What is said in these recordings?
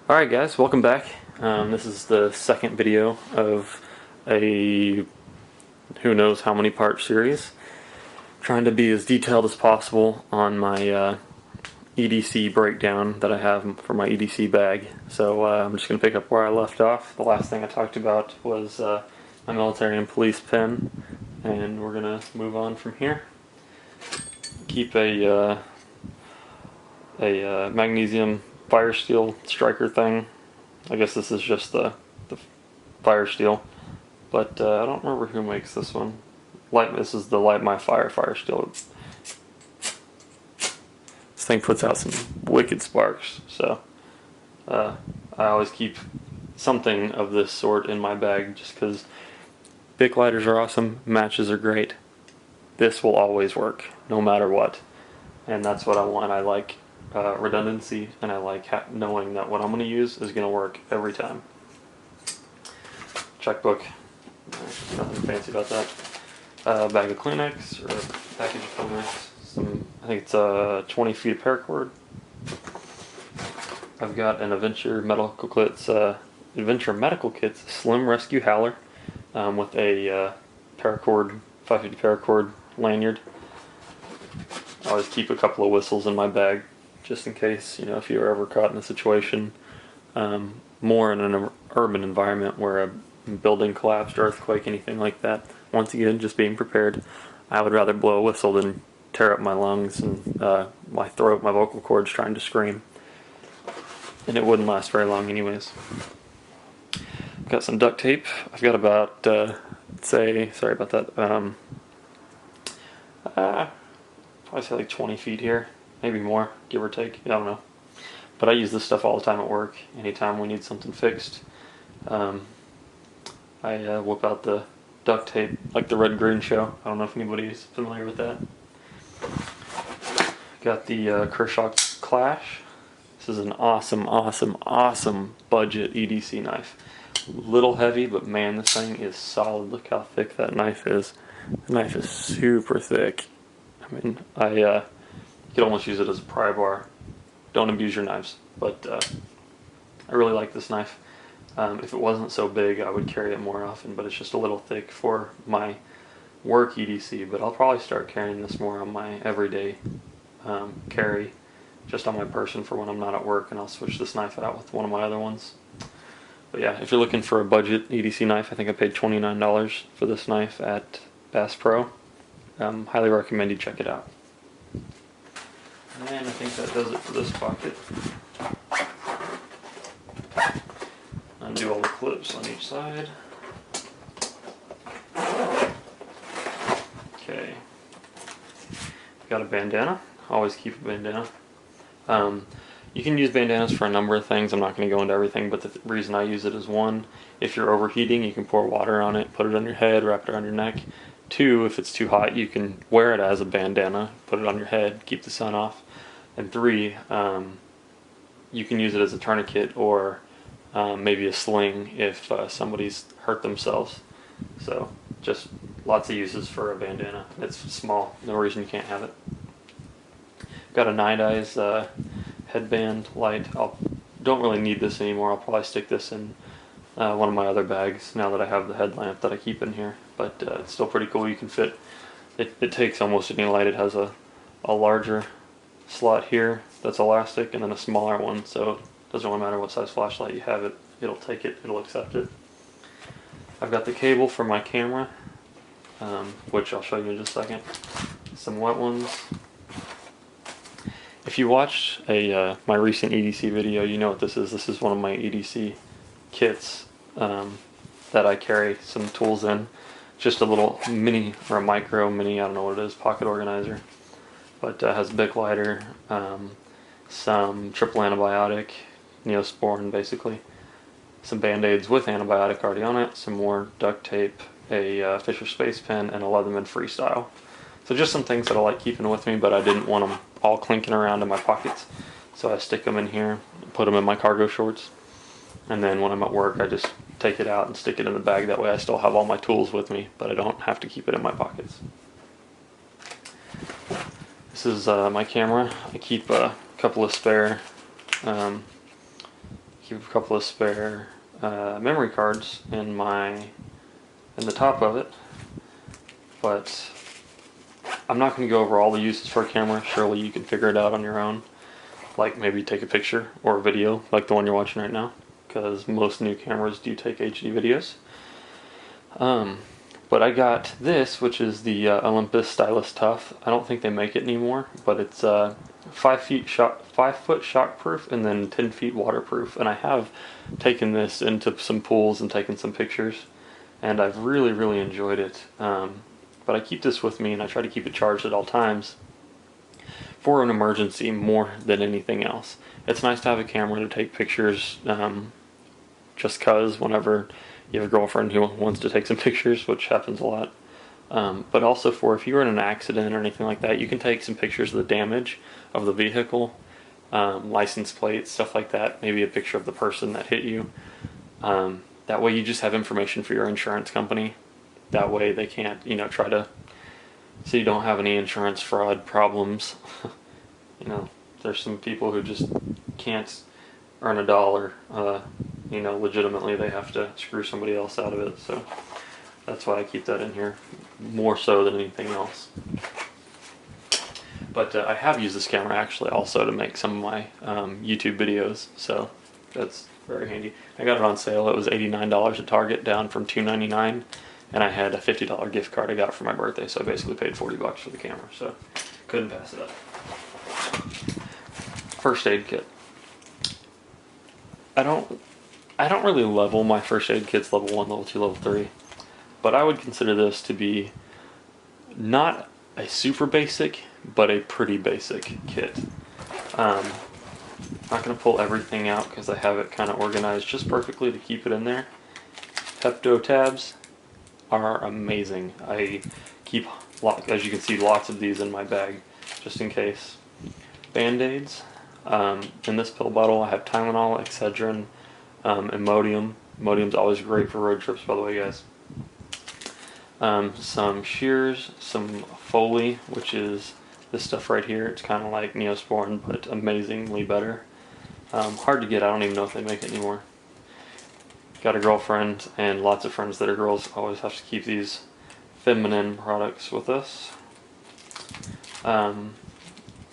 Alright guys, welcome back. This is the second video of a who knows how many part series. Trying to be as detailed as possible on my EDC breakdown that I have for my EDC bag. So I'm just going to pick up where I left off. The last thing I talked about was my military and police pen, and we're going to move on from here. Keep a magnesium fire steel striker thing. I guess this is just the fire steel, but I don't remember who makes this one. This is the Light My Fire steel. This thing puts out some wicked sparks, so I always keep something of this sort in my bag just because Bic lighters are awesome, matches are great. This will always work, no matter what, and that's what I want. I like redundancy, and I like knowing that what I'm going to use is going to work every time. Checkbook, nothing fancy about that. Bag of Kleenex, or package of Kleenex. I think it's 20 feet of paracord. I've got an Adventure Medical Kits Slim Rescue Howler with a paracord, 550 paracord lanyard. I always keep a couple of whistles in my bag, just in case, if you're ever caught in a situation, more in an urban environment where a building collapsed, earthquake, anything like that. Once again, just being prepared. I would rather blow a whistle than tear up my lungs and my throat, my vocal cords trying to scream. And it wouldn't last very long anyways. Got some duct tape. I've got about, sorry about that, probably say like 20 feet here. Maybe more, give or take. I don't know. But I use this stuff all the time at work. Anytime we need something fixed, I whip out the duct tape, like the Red Green Show. I don't know if anybody's familiar with that. Got the Kershaw Clash. This is an awesome budget EDC knife. Little heavy, but man, this thing is solid. Look how thick that knife is. The knife is super thick. I mean, you could almost use it as a pry bar. Don't abuse your knives, but I really like this knife. If it wasn't so big, I would carry it more often, but it's just a little thick for my work EDC. But I'll probably start carrying this more on my everyday carry, just on my person for when I'm not at work, and I'll switch this knife out with one of my other ones. But yeah, if you're looking for a budget EDC knife, I think I paid $29 for this knife at Bass Pro. Highly recommend you check it out. And I think that does it for this pocket. Undo all the clips on each side. Okay. Got a bandana. Always keep a bandana. You can use bandanas for a number of things. I'm not going to go into everything, but the reason I use it is, one, if you're overheating, you can pour water on it, put it on your head, wrap it around your neck. Two, if it's too hot, you can wear it as a bandana, put it on your head, keep the sun off. And three, you can use it as a tourniquet or maybe a sling if somebody's hurt themselves. So just lots of uses for a bandana. It's small, no reason you can't have it. Got a Night Eyes headband light. Don't really need this anymore. I'll probably stick this in one of my other bags now that I have the headlamp that I keep in here. But it's still pretty cool. You can fit it takes almost any light. It has a larger slot here that's elastic, and then a smaller one, so it doesn't really matter what size flashlight you have, it'll take it, it'll accept it. I've got the cable for my camera, which I'll show you in just a second. Some wet ones. If you watched my recent EDC video, you know what this is. This is one of my EDC kits that I carry some tools in. Just a little mini, or a micro mini, I don't know what it is, pocket organizer. But has a Bic lighter, some triple antibiotic, Neosporin basically, some band-aids with antibiotic already on it, some more duct tape, a Fisher Space pen, and a Leatherman Freestyle. So just some things that I like keeping with me, but I didn't want them all clinking around in my pockets. So I stick them in here, put them in my cargo shorts, and then when I'm at work I just take it out and stick it in the bag. That way I still have all my tools with me, but I don't have to keep it in my pockets. This is my camera. I keep a couple of spare keep a couple of spare memory cards in the top of it, but I'm not going to go over all the uses for a camera. Surely you can figure it out on your own, like maybe take a picture or a video like the one you're watching right now, because most new cameras do take HD videos. But I got this, which is the Olympus Stylus Tough. I don't think they make it anymore, but it's 5 foot shockproof and then 10 feet waterproof. And I have taken this into some pools and taken some pictures, and I've really enjoyed it. But I keep this with me, and I try to keep it charged at all times for an emergency more than anything else. It's nice to have a camera to take pictures, just cause whenever you have a girlfriend who wants to take some pictures, which happens a lot. But also for if you're in an accident or anything like that, you can take some pictures of the damage of the vehicle, license plates, stuff like that, maybe a picture of the person that hit you. That way you just have information for your insurance company. That way they can't, try to, so you don't have any insurance fraud problems. There's some people who just can't earn a dollar, legitimately they have to screw somebody else out of it. So that's why I keep that in here, more so than anything else. But I have used this camera actually also to make some of my YouTube videos, so that's very handy. I got it on sale. It was $89 at Target, down from $2.99, and I had a $50 gift card I got for my birthday, so I basically paid $40 for the camera, so couldn't pass it up. First aid kit. I don't really level my first aid kits level 1, level 2, level 3, but I would consider this to be not a super basic, but a pretty basic kit. I'm not going to pull everything out because I have it kind of organized just perfectly to keep it in there. Pepto tabs are amazing. I keep, as you can see, lots of these in my bag just in case. Band-aids. In this pill bottle I have Tylenol, Excedrin, Imodium. Imodium's always great for road trips, by the way, guys. Some shears, some Foley, which is this stuff right here. It's kind of like Neosporin, but amazingly better. Hard to get. I don't even know if they make it anymore. Got a girlfriend and lots of friends that are girls. Always have to keep these feminine products with us.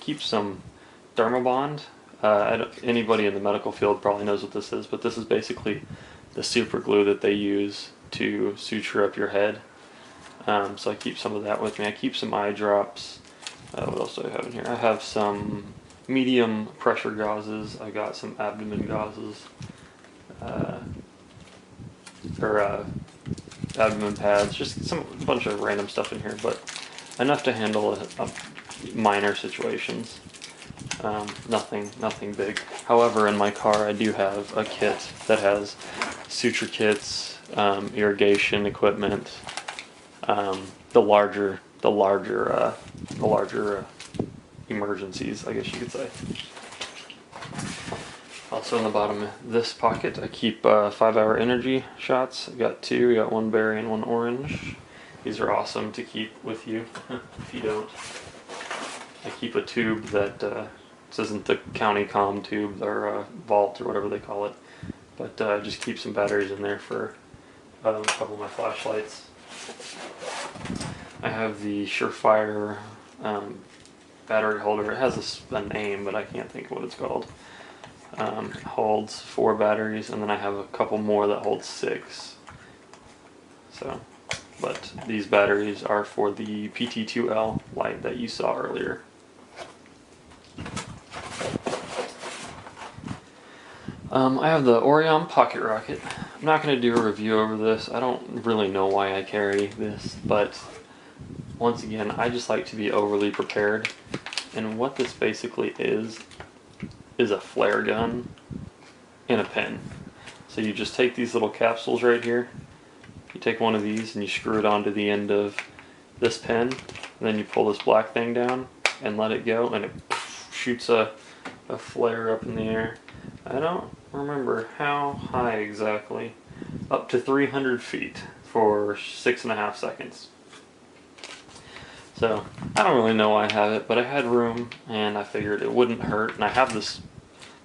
Keep some Dermabond. Anybody in the medical field probably knows what this is, but this is basically the super glue that they use to suture up your head. So I keep some of that with me. I keep some eye drops. What else do I have in here? I have some medium pressure gauzes. I got some abdomen gauzes, abdomen pads. Just a bunch of random stuff in here, but enough to handle minor situations. Nothing big. However, in my car I do have a kit that has suture kits, irrigation equipment, the larger emergencies, I guess you could say. Also in the bottom of this pocket I keep 5-hour energy shots. I got 2, I got 1 berry and 1 orange. These are awesome to keep with you if you don't. I keep a tube that this isn't the county comm tube or vault or whatever they call it, but just keep some batteries in there for a couple of my flashlights. I have the Surefire battery holder. It has a name, but I can't think of what it's called. It holds 4 batteries, and then I have a couple more that hold 6. So, but these batteries are for the PT2L light that you saw earlier. I have the Orion Pocket Rocket. I'm not going to do a review over this. I don't really know why I carry this, but once again, I just like to be overly prepared. And what this basically is a flare gun in a pen. So you just take these little capsules right here. You take one of these and you screw it onto the end of this pen. And then you pull this black thing down and let it go, and it shoots a flare up in the air. I don't remember how high exactly. Up to 300 feet for 6.5 seconds. So I don't really know why I have it, but I had room and I figured it wouldn't hurt. And I have this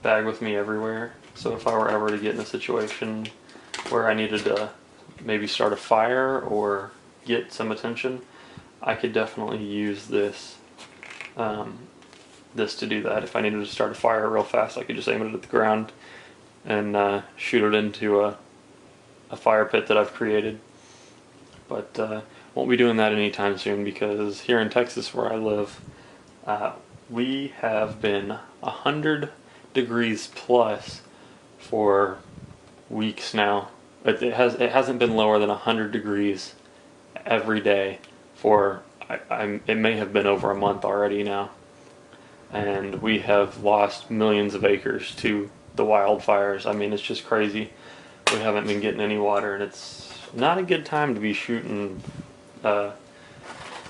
bag with me everywhere. So if I were ever to get in a situation where I needed to maybe start a fire or get some attention, I could definitely use this to do that. If I needed to start a fire real fast, I could just aim it at the ground and shoot it into a fire pit that I've created. But won't be doing that anytime soon, because here in Texas where I live, we have been 100 degrees plus for weeks now. It hasn't been lower than 100 degrees every day for it may have been over a month already now, and we have lost millions of acres to the wildfires. I mean, it's just crazy. We haven't been getting any water, and it's not a good time to be shooting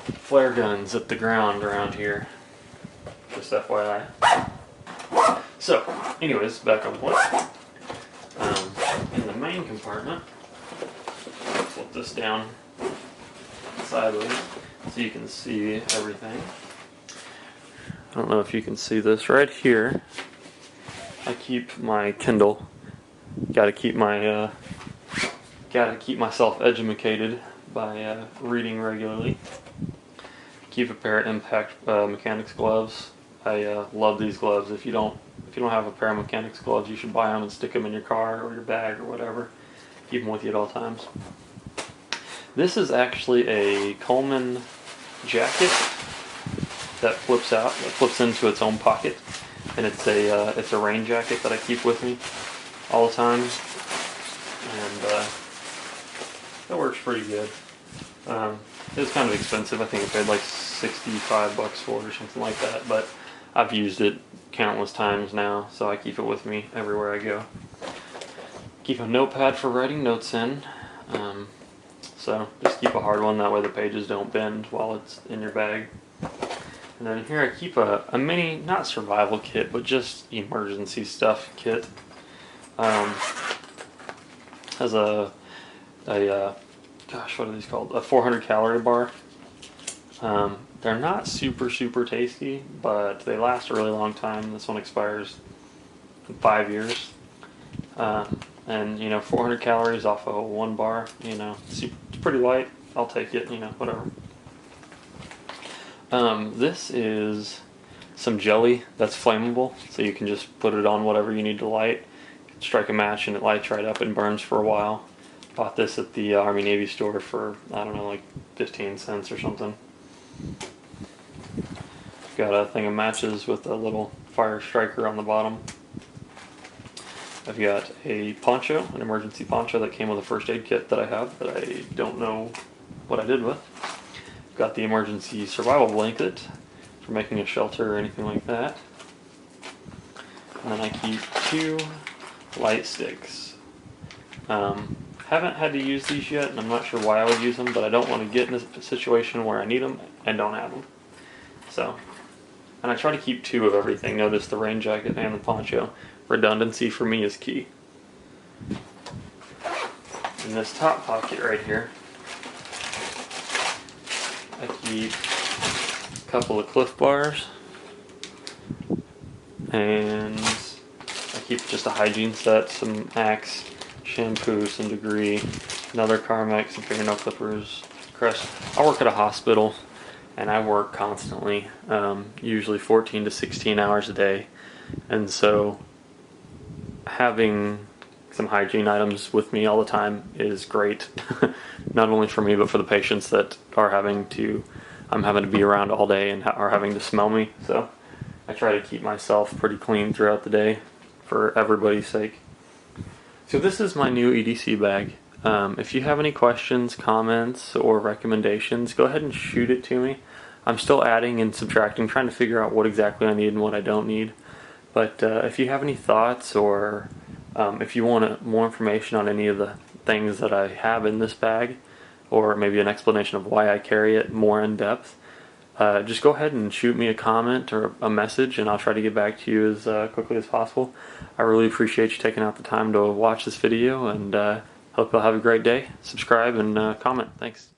flare guns at the ground around here. Just FYI. So, anyways, back on point. In the main compartment, I'll flip this down sideways so you can see everything. I don't know if you can see this right here. I keep my Kindle. Gotta keep myself educated by reading regularly. Keep a pair of Impact mechanics gloves. I love these gloves. If you don't have a pair of mechanics gloves, you should buy them and stick them in your car or your bag or whatever. Keep them with you at all times. This is actually a Coleman jacket that flips into its own pocket, and it's a rain jacket that I keep with me all the time, and that works pretty good. It was kind of expensive. I think I paid like $65 for it or something like that, but I've used it countless times now, so I keep it with me everywhere I go. Keep a notepad for writing notes in. So just keep a hard one, that way the pages don't bend while it's in your bag. And then here I keep a mini, not survival kit, but just emergency stuff kit. Has a gosh, what are these called? A 400 calorie bar. They're not super tasty, but they last a really long time. This one expires in 5 years. And 400 calories off of one bar, it's pretty light. I'll take it, whatever. This is some jelly that's flammable, so you can just put it on whatever you need to light. Strike a match and it lights right up and burns for a while. Bought this at the Army Navy store for, I don't know, like 15 cents or something. Got a thing of matches with a little fire striker on the bottom. I've got a poncho, an emergency poncho that came with a first aid kit that I have that I don't know what I did with. Got the emergency survival blanket for making a shelter or anything like that. And then I keep 2 light sticks. Haven't had to use these yet, and I'm not sure why I would use them, but I don't want to get in a situation where I need them and don't have them. So, and I try to keep 2 of everything. Notice the rain jacket and the poncho. Redundancy for me is key. In this top pocket right here, I keep a couple of Cliff Bars, and I keep just a hygiene set, some Axe shampoo, some Degree, another Carmex, some fingernail clippers, Crest. I work at a hospital, and I work constantly, usually 14 to 16 hours a day, and so having some hygiene items with me all the time is great. Not only for me, but for the patients that I'm having to be around all day and are having to smell me. So I try to keep myself pretty clean throughout the day for everybody's sake. So this is my new EDC bag. If you have any questions, comments, or recommendations, go ahead and shoot it to me. I'm still adding and subtracting, trying to figure out what exactly I need and what I don't need. But if you have any thoughts, or if you want more information on any of the things that I have in this bag, or maybe an explanation of why I carry it more in depth, just go ahead and shoot me a comment or a message, and I'll try to get back to you as quickly as possible. I really appreciate you taking out the time to watch this video, and hope you'll have a great day. Subscribe and comment. Thanks.